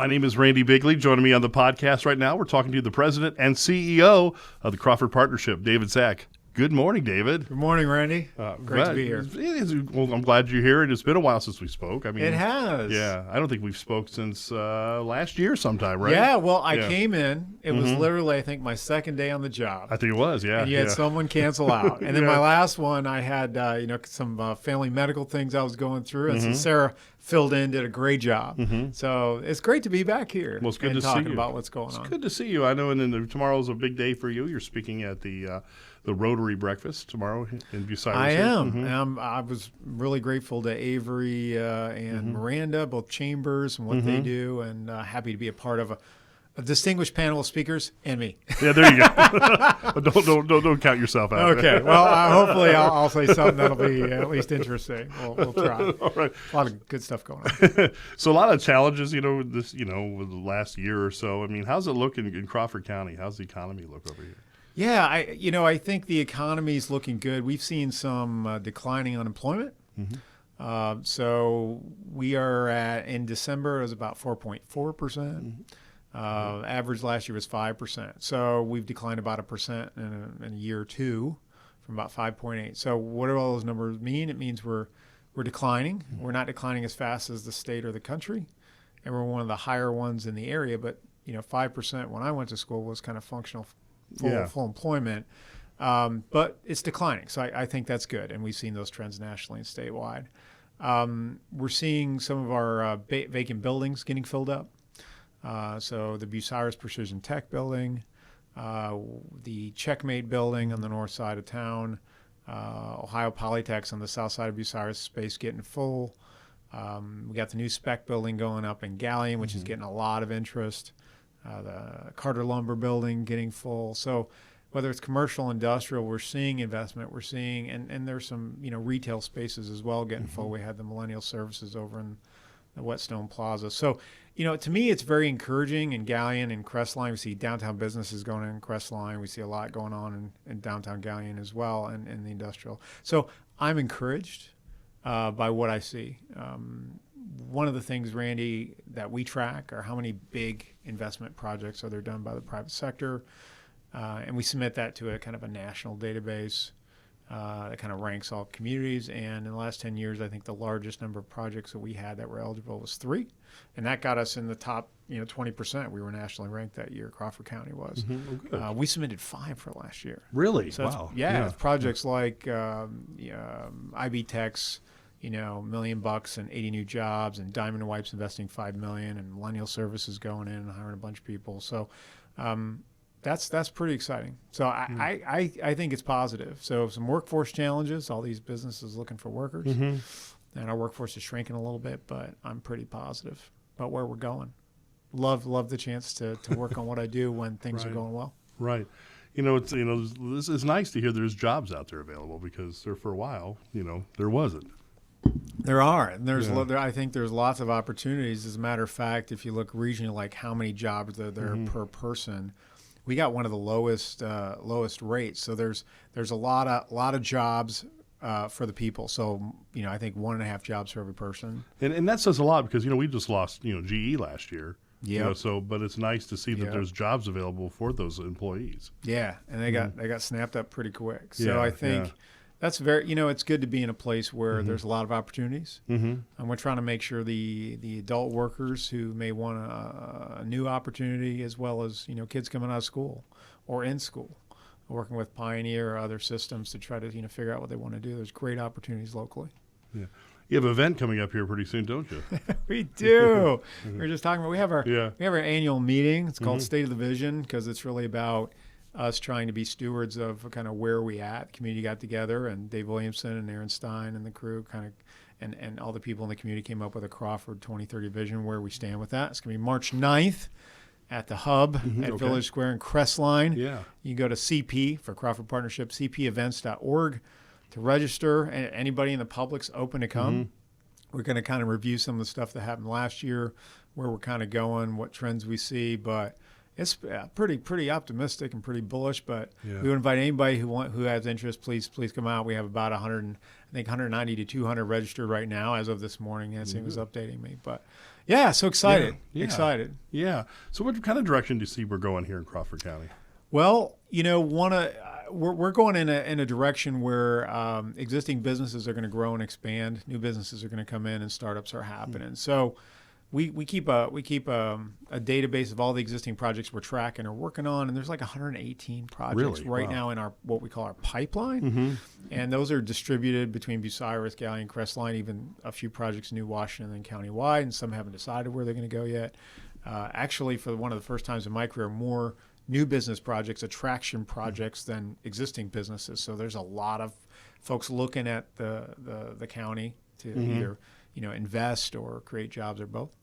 My name is Randy Bigley. Joining me on the podcast right now, we're talking to the president and CEO of the Crawford Partnership, David Zach. Good morning, David. Good morning, Randy. Great to be here. Well, I'm glad you're here. It's been a while since we spoke. I mean, It has. Yeah, I don't think we've spoke since last year sometime, right? Yeah, well, I came in. It was literally, I think, my second day on the job. I think it was, yeah. And you had someone cancel out. And then my last one, I had some family medical things I was going through. And so Sarah filled in, did a great job. So it's great to be back here. Well, it's good to see you. Talking about what's going on. It's good to see you. I know, and then tomorrow's a big day for you. You're speaking at the Rotary Breakfast tomorrow in Bucyrus. I am. And I was really grateful to Avery and Miranda, both chambers, and what they do, and happy to be a part of a distinguished panel of speakers and me. Yeah, there you go. don't count yourself out. Okay. Well, hopefully I'll say something that'll be at least interesting. We'll try. All right. A lot of good stuff going on. So a lot of challenges, with the last year or so. I mean, how's it look in Crawford County? How's the economy look over here? Yeah, I think the economy is looking good. We've seen some declining unemployment. So we are in December, it was about 4.4%. Average last year was 5%. So we've declined about 1% in a year or two, from about 5.8. So what do all those numbers mean? It means we're declining. We're not declining as fast as the state or the country, and we're one of the higher ones in the area. But 5% when I went to school was kind of functional. Full employment, but it's declining. So I think that's good, and we've seen those trends nationally and statewide. We're seeing some of our vacant buildings getting filled up. So the Bucyrus Precision Tech building, the Checkmate building on the north side of town, Ohio Polytech's on the south side of Bucyrus space getting full. We got the new spec building going up in Gallion, which is getting a lot of interest. The Carter Lumber building getting full. So whether it's commercial, industrial, we're seeing investment. We're seeing, and there's some, retail spaces as well getting full. We had the Millennial Services over in the Whetstone Plaza. So, to me, it's very encouraging in Gallion and Crestline. We see downtown businesses going in Crestline. We see a lot going on in downtown Gallion as well, and in the industrial. So I'm encouraged by what I see. One of the things, Randy, that we track are how many big investment projects are there done by the private sector, and we submit that to a kind of a national database that kind of ranks all communities. And in the last 10 years, I think the largest number of projects that we had that were eligible was 3, and that got us in the top 20%. We were nationally ranked that year. Crawford County was. We submitted 5 for last year. Really? So wow. It's projects like IB Tech's, $1 million and 80 new jobs, and Diamond Wipes investing $5 million, and Millennial Services going in and hiring a bunch of people. So that's pretty exciting. So I think it's positive. So some workforce challenges, all these businesses looking for workers, and our workforce is shrinking a little bit, but I'm pretty positive about where we're going. Love the chance to work on what I do when things are going well. Right. This is nice to hear there's jobs out there available, because there for a while, there wasn't. There are, and I think there's lots of opportunities. As a matter of fact, if you look regionally, like how many jobs there are per person, we got one of the lowest rates. So there's a lot of jobs for the people. So I think 1.5 jobs for every person. And that says a lot, because we just lost GE last year. Yeah. But it's nice to see that there's jobs available for those employees. Yeah, and they got snapped up pretty quick. So I think. That's very, it's good to be in a place where there's a lot of opportunities. And we're trying to make sure the adult workers who may want a new opportunity, as well as, kids coming out of school or in school, working with Pioneer or other systems to try to, figure out what they want to do. There's great opportunities locally. Yeah. You have an event coming up here pretty soon, don't you? We do. We were just talking about, we have our annual meeting. It's called State of the Vision, because it's really about us trying to be stewards of kind of where we at. The community got together, and Dave Williamson and Aaron Stein and the crew and all the people in the community came up with a Crawford 2030 vision, where we stand with that. It's going to be March 9th at the Hub at Village Square in Crestline. Yeah. You can go to CP for Crawford Partnership, cpevents.org to register. And anybody in the public's open to come. We're going to kind of review some of the stuff that happened last year, where we're kind of going, what trends we see, but it's pretty optimistic and pretty bullish. But Yeah. we would invite anybody who has interest. Please come out. We have about 190 to 200 registered right now as of this morning. Nancy was updating me. But yeah, so excited, Yeah. excited. Yeah. So what kind of direction do you see we're going here in Crawford County? Well, we're going in a direction where existing businesses are going to grow and expand. New businesses are going to come in, and startups are happening. So we keep a database of all the existing projects we're tracking or working on, and there's like 118 projects Really? Wow. now in our what we call our pipeline, and those are distributed between Bucyrus, Gallion, Crestline, even a few projects in New Washington and countywide, and some haven't decided where they're going to go yet. Actually, for one of the first times in my career, more new business projects, attraction projects than existing businesses. So there's a lot of folks looking at the county to either invest or create jobs or both.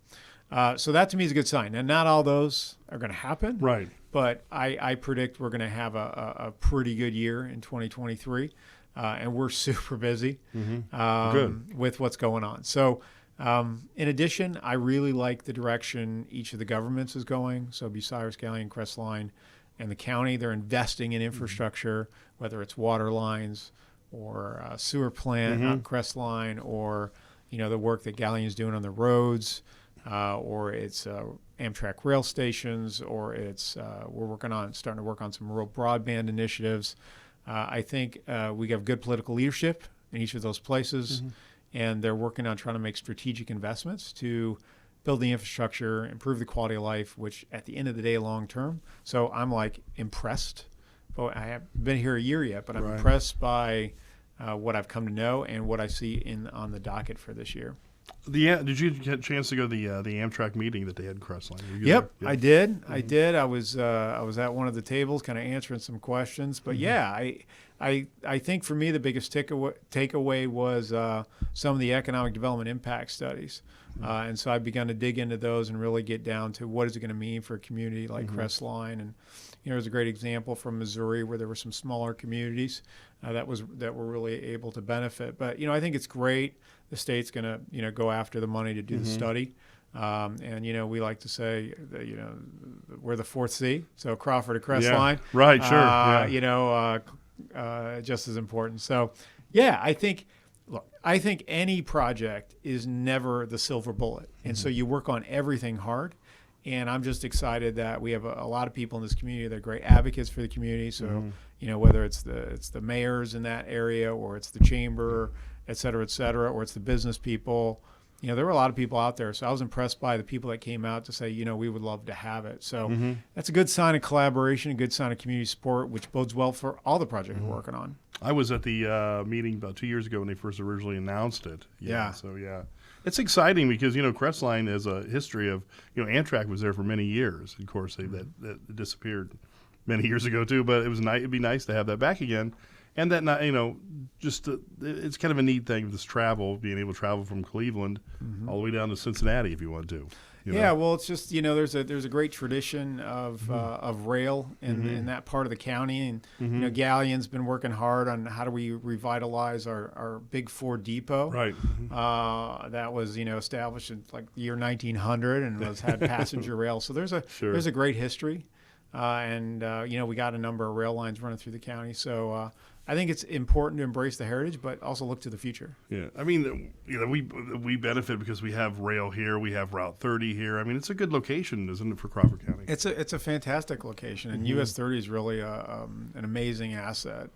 So that to me is a good sign. And not all those are going to happen, Right. but I predict we're going to have a pretty good year in 2023, and we're super busy Good. with what's going on. So in addition, I really like the direction each of the governments is going. So Bucyrus, Gallion, Crestline, and the county, they're investing in infrastructure, whether it's water lines or a sewer plant out in Crestline, or the work that Gallion's doing on the roads, or it's Amtrak rail stations, or it's we're starting to work on some rural broadband initiatives. I think we have good political leadership in each of those places. And they're working on trying to make strategic investments to build the infrastructure, improve the quality of life, which at the end of the day, long term. So I'm impressed. But I haven't been here a year yet, but I'm impressed by what I've come to know and what I see on the docket for this year. Did you get a chance to go to the Amtrak meeting that they had in Crestline? Yep, I did. I did. I was at one of the tables, kind of answering some questions. But I think for me the biggest takeaway was some of the economic development impact studies, and so I've begun to dig into those and really get down to what is it going to mean for a community like Crestline. And there's a great example from Missouri where there were some smaller communities that were really able to benefit. But I think it's great. The state's going to go after the money to do the study. And we like to say that we're the fourth C, so Crawford to Crestline. Yeah. Right, sure. Just as important. So I think any project is never the silver bullet, and so you work on everything hard. And I'm just excited that we have a lot of people in this community that are great advocates for the community. So whether it's the mayors in that area, or it's the chamber, et cetera, or it's the business people. There were a lot of people out there. So I was impressed by the people that came out to say, we would love to have it. So that's a good sign of collaboration, a good sign of community support, which bodes well for all the projects we're working on. I was at the meeting about 2 years ago when they first originally announced it. Yeah. So, it's exciting because, Crestline has a history of, Amtrak was there for many years. Of course, that disappeared many years ago, too. But it'd be nice to have that back again. And that, it's kind of a neat thing, this travel, being able to travel from Cleveland all the way down to Cincinnati if you want to. Yeah, well, it's just, there's a great tradition of rail in that part of the county. And, Gallion's been working hard on how do we revitalize our Big Four depot. Right. That was, established in like the year 1900 and had passenger rail. So there's a great history. And we got a number of rail lines running through the county. So I think it's important to embrace the heritage, but also look to the future. Yeah, I mean, we benefit because we have rail here, we have Route 30 here. I mean, it's a good location, isn't it, for Crawford County? It's a fantastic location, and US 30 is really an amazing asset.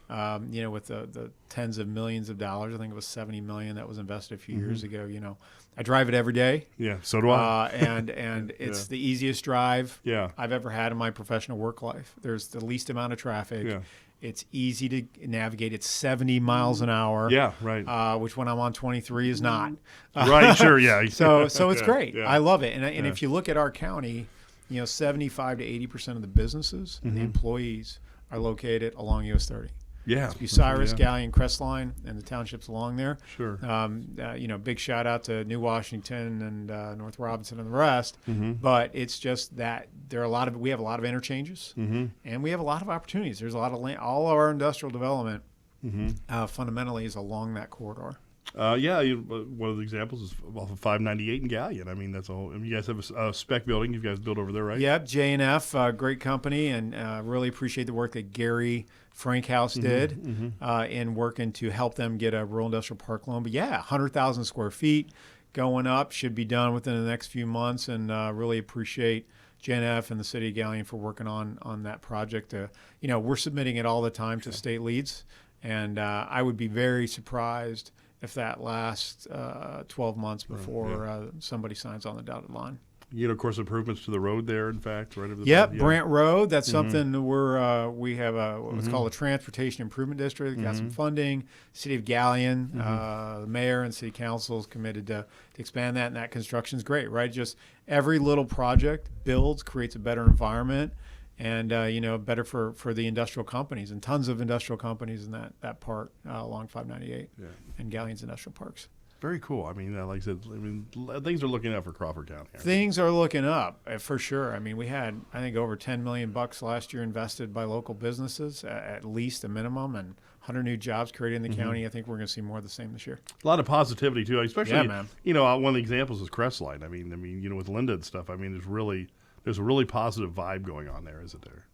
With the tens of millions of dollars, I think it was $70 million that was invested a few years ago. I drive it every day. Yeah, so do I. And it's the easiest drive I've ever had in my professional work life. There's the least amount of traffic. Yeah. It's easy to navigate. It's 70 miles an hour. Yeah, right. Which when I'm on 23 is not. Right, sure, yeah. So it's great. Yeah. I love it. And if you look at our county, 75 to 80% of the businesses and the employees are located along US 30. Yeah. It's Bucyrus, Gallion, Crestline, and the townships along there. Sure. Big shout out to New Washington and North Robinson and the rest. But it's just that we have a lot of interchanges, and we have a lot of opportunities. There's a lot of land. All of our industrial development fundamentally is along that corridor. Yeah, one of the examples is off of 598 in Galleon. I mean, that's a whole. I mean, you guys have a spec building. You guys built over there, right? Yep, J&F, great company, and really appreciate the work that Gary Frankhouse did in working to help them get a rural industrial park loan. But yeah, 100,000 square feet going up, should be done within the next few months, and really appreciate J&F and the city of Galleon for working on that project. We're submitting it all the time to state leads, and I would be very surprised if that lasts 12 months before somebody signs on the dotted line. Of course, improvements to the road there, in fact, right over the Yep, side. Brant Road. That's something we have what's called a transportation improvement district. Got some funding. City of Galleon, the mayor and city council is committed to expand that, and that construction is great, right? Just every little project builds, creates a better environment, and better for the industrial companies, and tons of industrial companies in that part along 598 and Galleon's industrial parks. Very cool. I mean, like I said, things are looking up for Crawford County. Things are looking up for sure. I mean, we had, I think, over $10 million last year invested by local businesses, at least a minimum, and 100 new jobs created in the county. I think we're going to see more of the same this year. A lot of positivity too, especially man. One of the examples is Crestline. I mean, with Linda and stuff. I mean, there's a really positive vibe going on there, isn't there?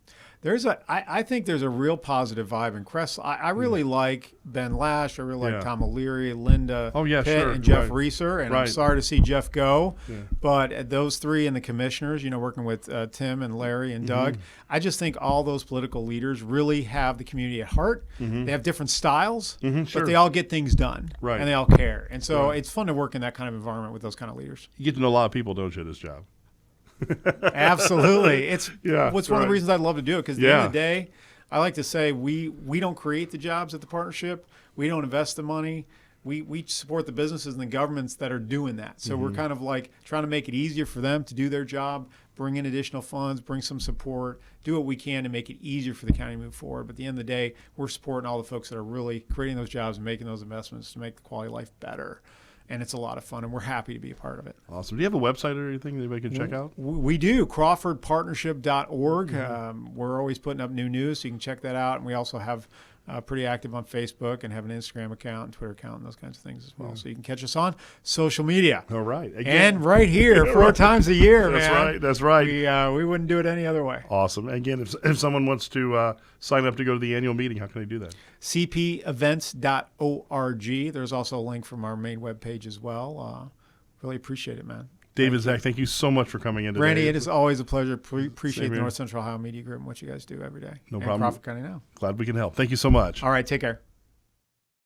I think there's a real positive vibe in Crest. I really like Ben Lash. I really like Tom O'Leary, Linda Pitt, and Jeff Reeser. And I'm sorry to see Jeff go. Yeah. But those three and the commissioners, working with Tim and Larry and Doug, I just think all those political leaders really have the community at heart. They have different styles, but they all get things done. Right. And they all care. And so it's fun to work in that kind of environment with those kind of leaders. You get to know a lot of people, don't you, at this job? Absolutely. It's what's one of the reasons I'd love to do it, because at the end of the day, I like to say we don't create the jobs at the partnership. We don't invest the money. We support the businesses and the governments that are doing that. So we're kind of like trying to make it easier for them to do their job, bring in additional funds, bring some support, do what we can to make it easier for the county to move forward. But at the end of the day, we're supporting all the folks that are really creating those jobs and making those investments to make the quality of life better. And it's a lot of fun, and we're happy to be a part of it. Awesome. Do you have a website or anything that anybody can check out? We do, crawfordpartnership.org. We're always putting up new news, so you can check that out. And we also have pretty active on Facebook and have an Instagram account and Twitter account and those kinds of things as well. So you can catch us on social media. All right. Again, and right here 4 times a year, man. That's right. We wouldn't do it any other way. Awesome. Again, if someone wants to sign up to go to the annual meeting, how can they do that? cpevents.org. There's also a link from our main webpage as well. Really appreciate it, man. David, Zach, thank you so much for coming in today. Randy, it is always a pleasure. Appreciate the North Central Ohio Media Group and what you guys do every day. No problem. Crawford County Now. Glad we can help. Thank you so much. All right, take care.